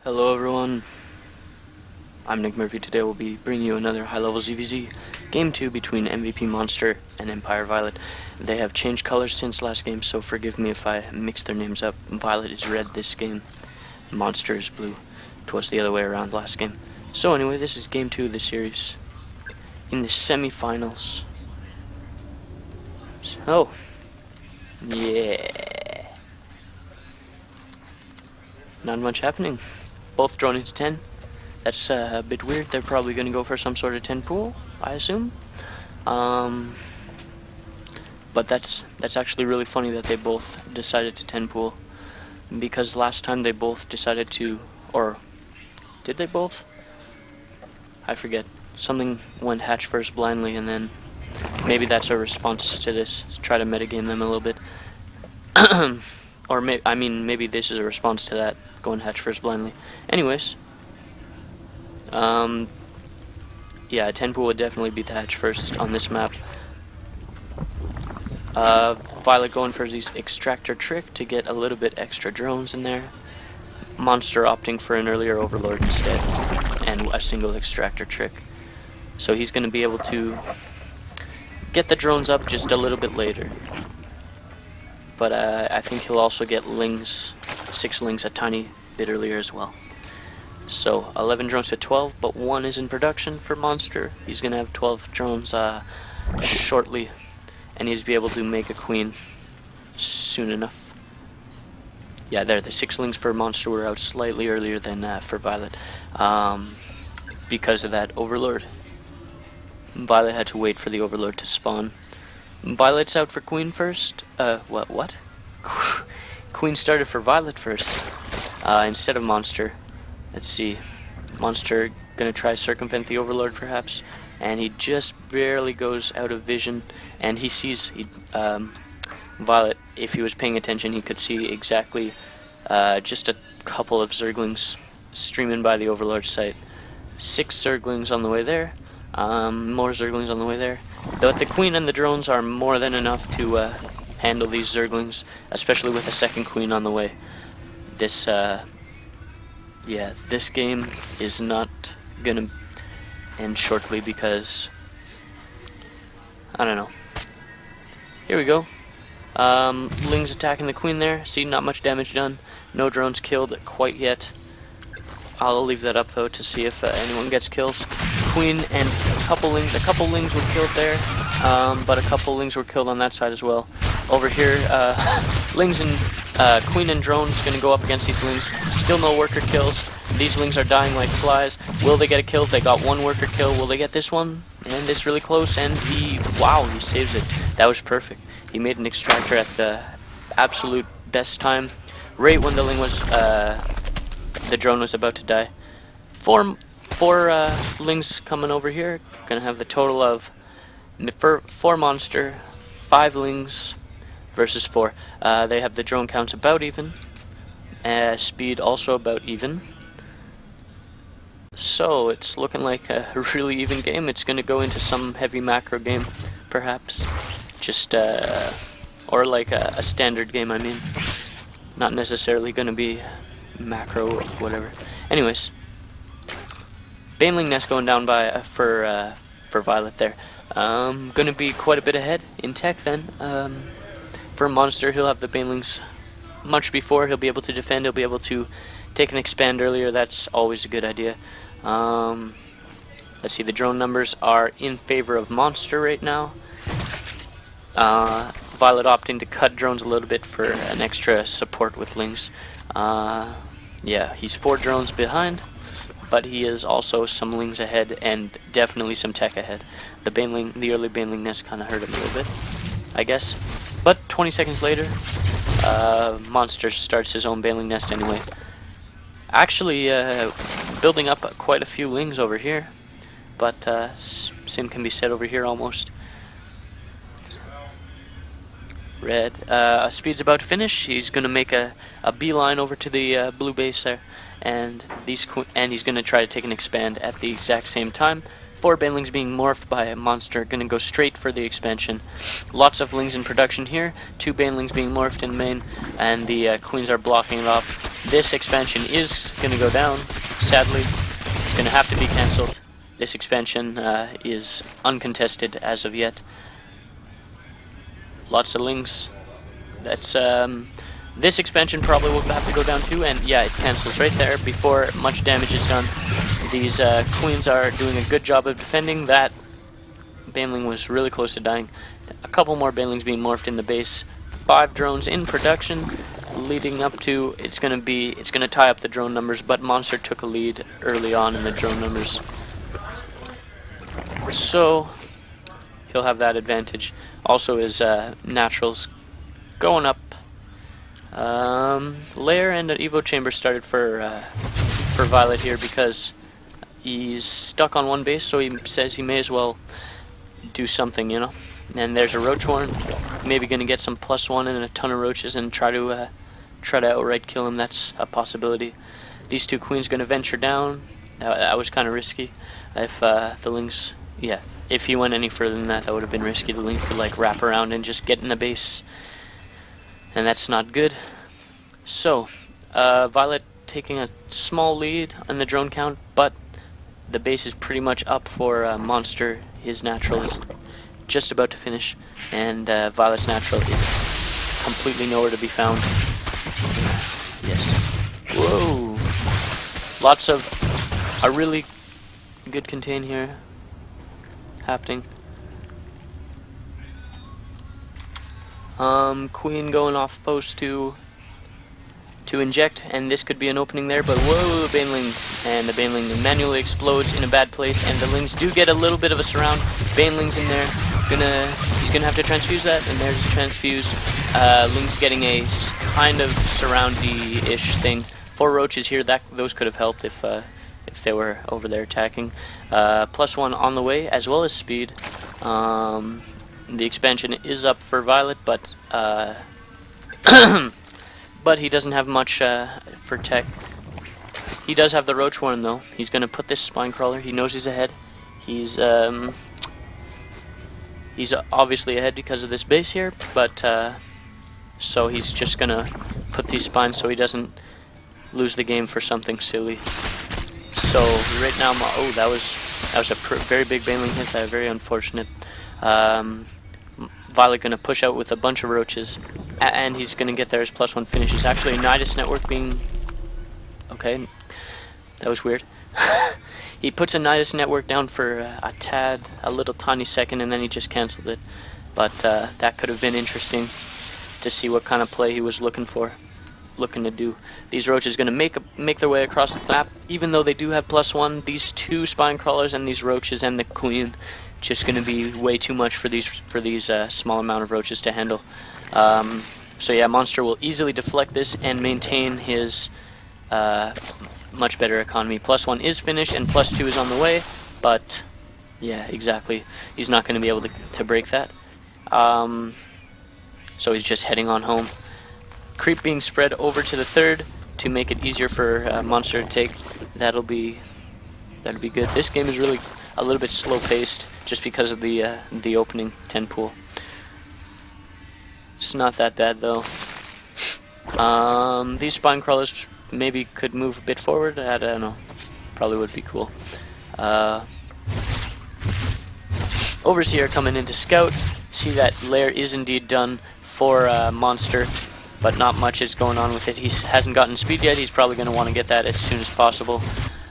Hello everyone, I'm Nick Murphy. Today we'll be bringing you another high-level ZVZ Game 2 between MVPMonster and Empire.viOLet. They have changed colors since last game, so forgive me if I mix their names up. Violet is red this game, Monster is blue. Twas the other way around last game. So anyway, this is Game 2 of the series. In the semi-finals. So, yeah. Not much happening. Both drawn into 10. That's a bit weird. They're probably going to go for some sort of 10 pool, I assume. But that's actually really funny that they both decided to 10 pool, because last time they both decided to, or did they both? I forget. Something went hatch first blindly, and then maybe that's a response to this. Try to metagame them a little bit. Or maybe this is a response to that, going hatch first blindly. Anyways, yeah, 10 pool would definitely beat the hatch first on this map. Violet going for this extractor trick to get a little bit extra drones in there. Monster opting for an earlier overlord instead, and a single extractor trick. So he's going to be able to get the drones up just a little bit later. But I think he'll also get lings, 6 lings a tiny bit earlier as well. So 11 drones to 12, but 1 is in production for Monster. He's going to have 12 drones shortly, and he's be able to make a queen soon enough. Yeah, there, the 6 lings for Monster were out slightly earlier than for Violet, because of that overlord. Violet had to wait for the overlord to spawn. Violet's out for queen first. What? Queen started for Violet first, instead of Monster. Let's see. Monster gonna try circumvent the overlord perhaps, and he just barely goes out of vision, and he sees Violet. If he was paying attention, he could see exactly just a couple of zerglings streaming by the overlord site. 6 zerglings on the way there. More zerglings on the way there. But the queen and the drones are more than enough to handle these zerglings, especially with a second queen on the way. This, yeah, this game is not gonna end shortly because, I don't know. Here we go. Lings attacking the queen there. See, not much damage done. No drones killed quite yet. I'll leave that up though to see if anyone gets kills. Queen and a couple lings were killed there, but a couple lings were killed on that side as well. Over here, lings and queen and drones gonna go up against these lings. Still no worker kills. These lings are dying like flies. Will they get a kill? They got 1 worker kill. Will they get this one? And it's really close, and he saves it. That was perfect. He made an extractor at the absolute best time, right when the ling was the drone was about to die. 4 lings coming over here. Gonna have the total of 4 Monster, 5 lings versus 4. They have the drone counts about even. Speed also about even. So it's looking like a really even game. It's gonna go into some heavy macro game, perhaps. Just or like a standard game, I mean. Not necessarily gonna be macro or whatever. Anyways, Baneling Nest going down by for Violet there. Gonna be quite a bit ahead in tech then. For Monster, he'll have the Banelings much before. He'll be able to defend. He'll be able to take an expand earlier. That's always a good idea. Let's see. The drone numbers are in favor of Monster right now. Violet opting to cut drones a little bit for an extra support with lings. Yeah, he's 4 drones behind, but he is also some lings ahead and definitely some tech ahead. The early Baneling Nest kind of hurt him a little bit, I guess. But 20 seconds later, Monster starts his own Baneling Nest anyway. Actually, building up quite a few lings over here, but same can be said over here almost. Red. Speed's about to finish. He's gonna make a beeline over to the blue base there, and he's gonna try to take an expand at the exact same time. 4 banelings being morphed by a monster, going to go straight for the expansion. Lots of lings in production here, 2 banelings being morphed in the main, and the queens are blocking it off. This expansion is going to go down, sadly. It's going to have to be cancelled. This expansion is uncontested as of yet. Lots of lings. That's this expansion probably will have to go down too, and yeah, it cancels right there before much damage is done. These queens are doing a good job of defending. That baneling was really close to dying. A couple more banelings being morphed in the base. 5 drones in production, leading up to it's gonna tie up the drone numbers, but Monster took a lead early on in the drone numbers, so he'll have that advantage. Also, his naturals going up. Lair and an Evo Chamber started for Violet here because he's stuck on one base, so he says he may as well do something, you know. And there's a Roach Horn, maybe gonna get some +1 and a ton of roaches and try to outright kill him. That's a possibility. These 2 queens gonna venture down. That was kind of risky. If the lings, yeah, if he went any further than that, that would have been risky. The link could like wrap around and just get in the base, and that's not good. So Violet taking a small lead on the drone count, but the base is pretty much up for Monster. His natural is just about to finish, and Violet's natural is completely nowhere to be found. Yes. Whoa. Lots of a really good contain here happening. Queen going off post to inject, and this could be an opening there, but whoa, baneling, and the baneling manually explodes in a bad place, and the lings do get a little bit of a surround. Baneling's in there, he's gonna have to transfuse that, and there's his transfuse. Ling's getting a kind of surroundy-ish thing. 4 roaches here, those could have helped if they were over there attacking. +1 on the way, as well as speed. The expansion is up for Violet, but but he doesn't have much for tech. He does have the Roach Horn though. He's gonna put this Spine Crawler. He knows he's ahead. He's obviously ahead because of this base here, but so he's just gonna put these spines so he doesn't lose the game for something silly. So right now, oh, that was a very big baneling hit. That very unfortunate. Violet gonna push out with a bunch of roaches, and he's gonna get there as +1 finish. He's actually a Nidus network being okay. That was weird. He puts a Nidus network down for a little tiny second, and then he just canceled it. But that could have been interesting to see what kind of play he was looking to do. These roaches going to make their way across the map, even though they do have +1. These 2 spine crawlers and these roaches and the queen just going to be way too much for these small amount of roaches to handle. So yeah, Monster will easily deflect this and maintain his much better economy. +1 is finished and +2 is on the way, but yeah, exactly. He's not going to be able to break that. So he's just heading on home. Creep being spread over to the 3rd to make it easier for Monster to take. That'll be good. This game is really a little bit slow paced just because of the opening 10 pool. It's not that bad though. These spine crawlers maybe could move a bit forward. I don't know. Probably would be cool. Overseer coming in to scout. See that Lair is indeed done for Monster, but not much is going on with it. He hasn't gotten speed yet. He's probably going to want to get that as soon as possible.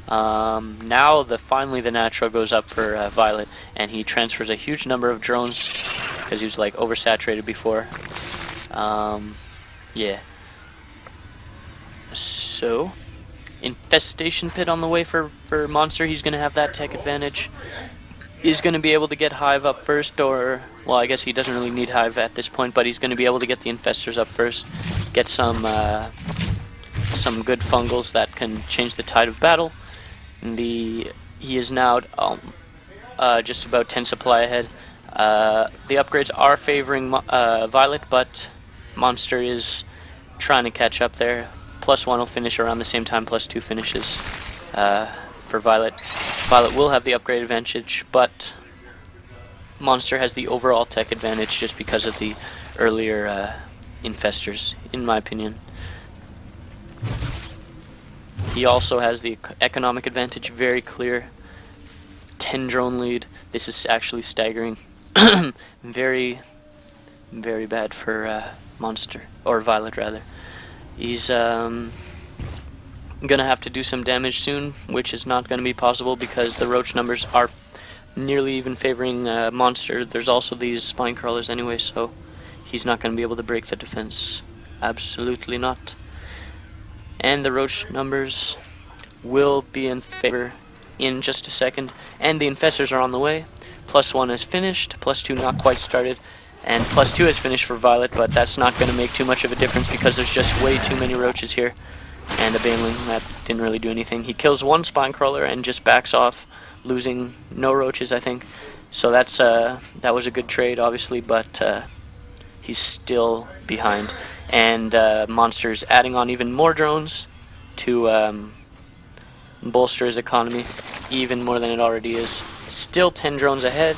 Now finally the natural goes up for Violet, and he transfers a huge number of drones because he was like oversaturated before. Yeah. So infestation pit on the way for Monster. He's going to have that tech advantage. He's going to be able to get Hive up first, or well, I guess he doesn't really need Hive at this point, but he's going to be able to get the infestors up first, get some good fungals that can change the tide of battle. He is now just about 10 supply ahead. The upgrades are favoring Violet, but Monster is trying to catch up there. +1 will finish around the same time +2 finishes for for Violet. Violet will have the upgrade advantage, but Monster has the overall tech advantage just because of the earlier infestors, in my opinion. He also has the economic advantage, very clear. 10 drone lead. This is actually staggering. Very, very bad for Monster, or Violet rather. He's gonna have to do some damage soon, which is not gonna be possible because the roach numbers are nearly even favoring Monster. There's also these spine crawlers anyway, so he's not gonna be able to break the defense. Absolutely not. And the roach numbers will be in favor in just a second, and the infestors are on the way. +1 is finished, +2 not quite started, and +2 is finished for Violet, but that's not going to make too much of a difference because there's just way too many roaches here. And a baneling, that didn't really do anything. He kills one spine crawler and just backs off, losing no roaches, I think. So that's that was a good trade, obviously, but he's still behind. And Monster's adding on even more drones to bolster his economy even more than it already is. Still 10 drones ahead.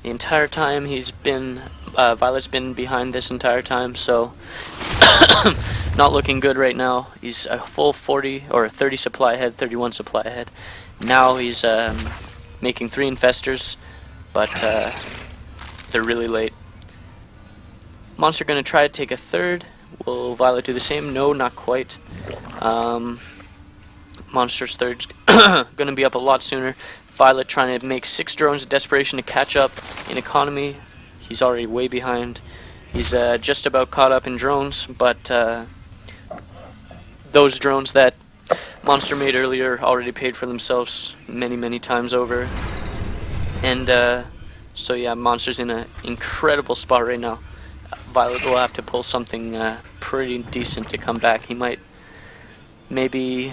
The entire time he's been Violet's been behind this entire time, so not looking good right now. He's a full 40 or 30 supply ahead, 31 supply ahead. Now he's making 3 infestors, but they're really late. Monster gonna try to take a third. Will Violet do the same? No, not quite. Monster's third's gonna be up a lot sooner. Violet trying to make 6 drones in desperation to catch up in economy. He's already way behind. He's just about caught up in drones, but those drones that Monster made earlier already paid for themselves many times over. And so yeah, Monster's in an incredible spot right now. Violet will have to pull something pretty decent to come back. He might maybe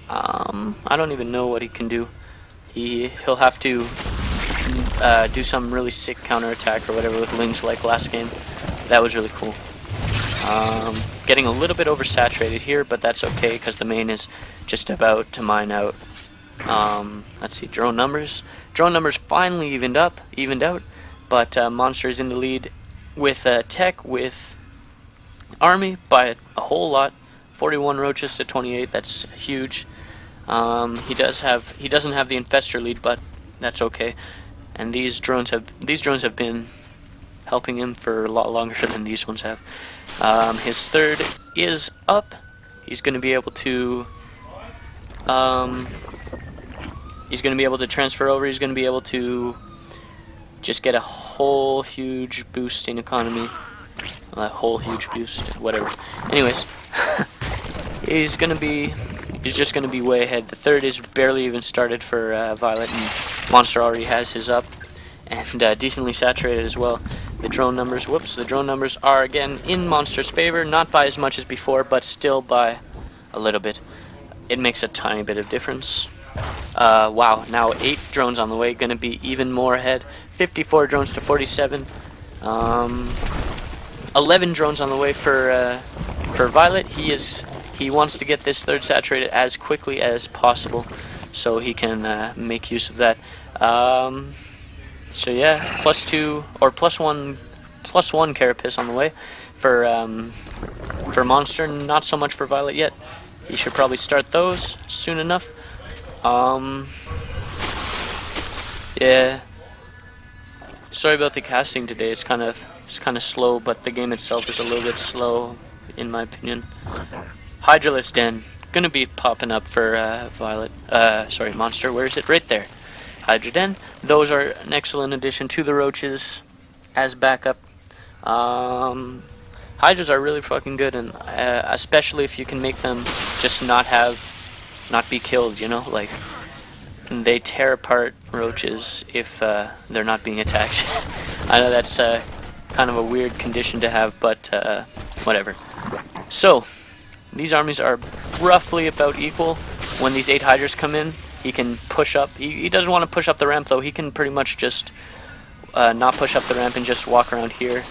I don't even know what he can do. He'll have to do some really sick counterattack or whatever with Lings like last game. That was really cool. Getting a little bit oversaturated here, but that's okay because the main is just about to mine out. Let's see, drone numbers. Drone numbers finally evened out, but Monster is in the lead with tech, with army by a whole lot. 41 roaches to 28. That's huge. He doesn't have the infestor lead, but that's okay. And these drones have been helping him for a lot longer than these ones have. His third is up. He's going to be able to transfer over. He's going to be able to just get a whole huge boost in economy. A whole huge boost, whatever. Anyways, he's just going to be way ahead. The third is barely even started for Violet, and Monster already has his up, and decently saturated as well. The drone numbers are again in Monster's favor, not by as much as before, but still by a little bit. It makes a tiny bit of difference. Wow, now 8 drones on the way, going to be even more ahead. 54 drones to 47. 11 drones on the way for Violet. He wants to get this third saturated as quickly as possible, so he can make use of that. So yeah, +2 or +1 carapace on the way for Monster. Not so much for Violet yet. He should probably start those soon enough. Yeah. Sorry about the casting today. It's kind of slow, but the game itself is a little bit slow, in my opinion. Hydralisk Den gonna be popping up for Monster. Where is it? Right there. Hydra Den. Those are an excellent addition to the roaches as backup. Hydras are really fucking good, and especially if you can make them just not be killed. You know, like they tear apart roaches if they're not being attacked. I know that's kind of a weird condition to have, but whatever. So these armies are roughly about equal. When these 8 Hydras come in, he can push up. He doesn't want to push up the ramp though. He can pretty much just not push up the ramp and just walk around here.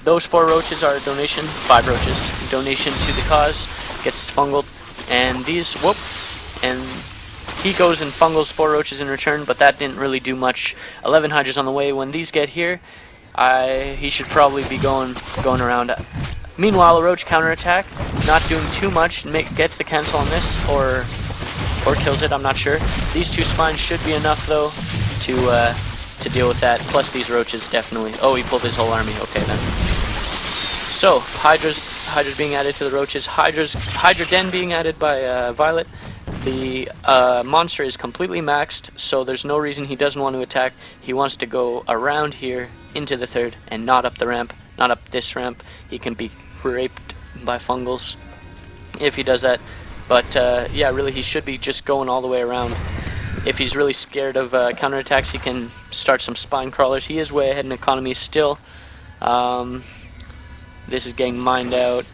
Those 4 roaches are a donation. 5 roaches. Donation to the cause. Gets fungled. And these, and He goes and fungals 4 roaches in return, but that didn't really do much. 11 hydras on the way. When these get here, he should probably be going around. Meanwhile, a roach counterattack, not doing too much, gets the cancel on this, or kills it, I'm not sure. These 2 spines should be enough, though, to deal with that. Plus these roaches, definitely. Oh, he pulled his whole army. Okay, then. So, Hydra's being added to the roaches. Hydra Den being added by Violet. The monster is completely maxed, so there's no reason he doesn't want to attack. He wants to go around here into the 3rd and not up the ramp, not up this ramp. He can be raped by fungals if he does that. But yeah, really he should be just going all the way around. If he's really scared of counterattacks, he can start some spine crawlers. He is way ahead in economy still. This is getting mined out.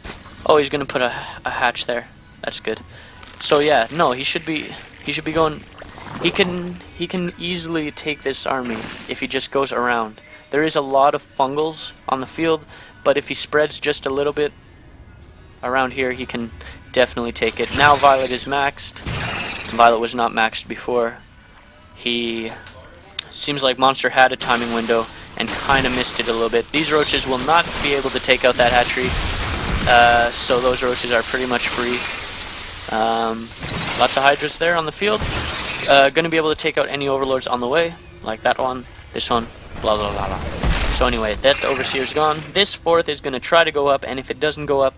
Oh, he's gonna put a hatch there. That's good. So yeah, no, he should be going. He can easily take this army if he just goes around. There is a lot of fungals on the field, but if he spreads just a little bit around here, he can definitely take it. Now Violet is maxed. Violet was not maxed before. He seems like Monster had a timing window and kind of missed it a little bit. These roaches will not be able to take out that hatchery, so those roaches are pretty much free. Lots of hydras there on the field. Going to be able to take out any overlords on the way, like that one, this one, blah blah blah blah. So anyway, that overseer's gone. This 4th is going to try to go up, and if it doesn't go up,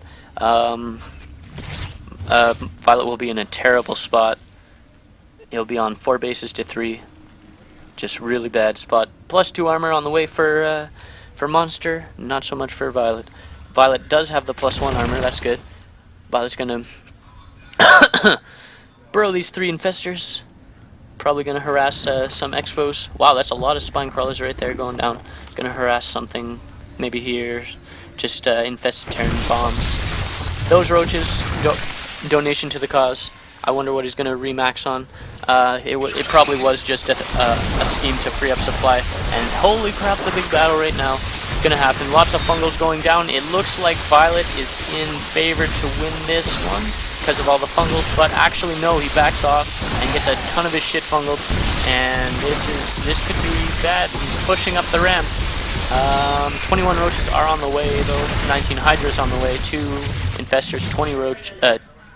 Violet will be in a terrible spot. He'll be on 4 bases to 3. Just really bad spot. +2 armor on the way for Monster, not so much for Violet. Violet does have the +1 armor, that's good. Violet's gonna burrow these 3 infestors. Probably gonna harass some expos. Wow, that's a lot of spine crawlers right there going down. Gonna harass something, maybe here. Just infest turn bombs. Those roaches, donation to the cause. I wonder what he's gonna remax on. It probably was just a scheme to free up supply. And holy crap, the big battle right now gonna happen. Lots of fungals going down. It looks like Violet is in favor to win this one because of all the fungals, but actually no, he backs off and gets a ton of his shit fungled, and this could be bad. He's pushing up the ramp. 21 roaches are on the way though. 19 hydras on the way. 2 infestors.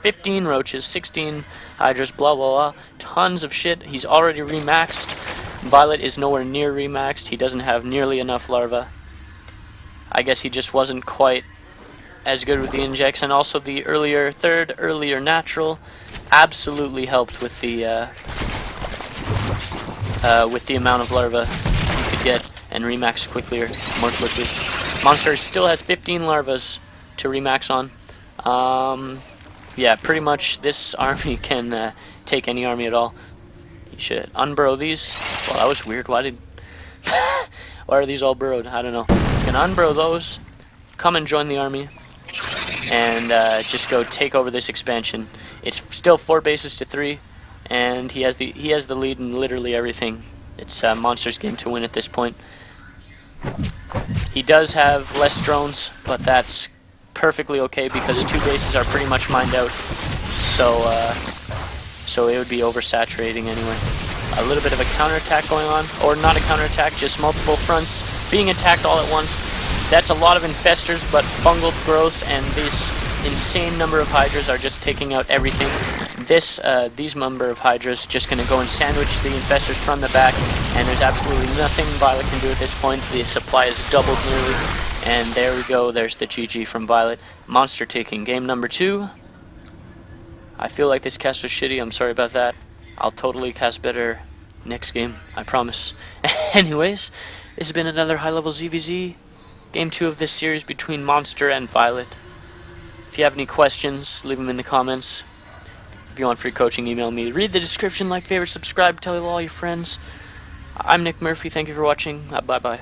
15 roaches. 16 hydras. Blah blah blah. Tons of shit. He's already remaxed. Violet is nowhere near remaxed. He doesn't have nearly enough larvae. I guess he just wasn't quite as good with the injects, and also the earlier natural absolutely helped with the amount of larvae you could get and remax more quickly. Monster still has 15 larvas to remax on. Yeah, pretty much this army can take any army at all. You should unburrow these. Well, that was weird. Why are these all burrowed? I don't know. It's gonna unburrow those, come and join the army, and just go take over this expansion. It's still 4 bases to 3, and he has the lead in literally everything. It's Monster's game to win at this point. He does have less drones, but that's perfectly okay because 2 bases are pretty much mined out. So it would be oversaturating anyway. A little bit of a counterattack going on, or not a counterattack, just multiple fronts being attacked all at once. That's a lot of infestors, but fungal growths and this insane number of hydras are just taking out everything. These number of hydras just going to go and sandwich the infestors from the back, and there's absolutely nothing Violet can do at this point. The supply is doubled nearly, and there we go. There's the GG from Violet. Monster taking game number 2. I feel like this cast was shitty. I'm sorry about that. I'll totally cast better next game, I promise. Anyways, this has been another high-level ZVZ. Game 2 of this series between Monster and Violet. If you have any questions, leave them in the comments. If you want free coaching, email me. Read the description, like, favorite, subscribe, tell all your friends. I'm Nick Murphy. Thank you for watching. Bye-bye.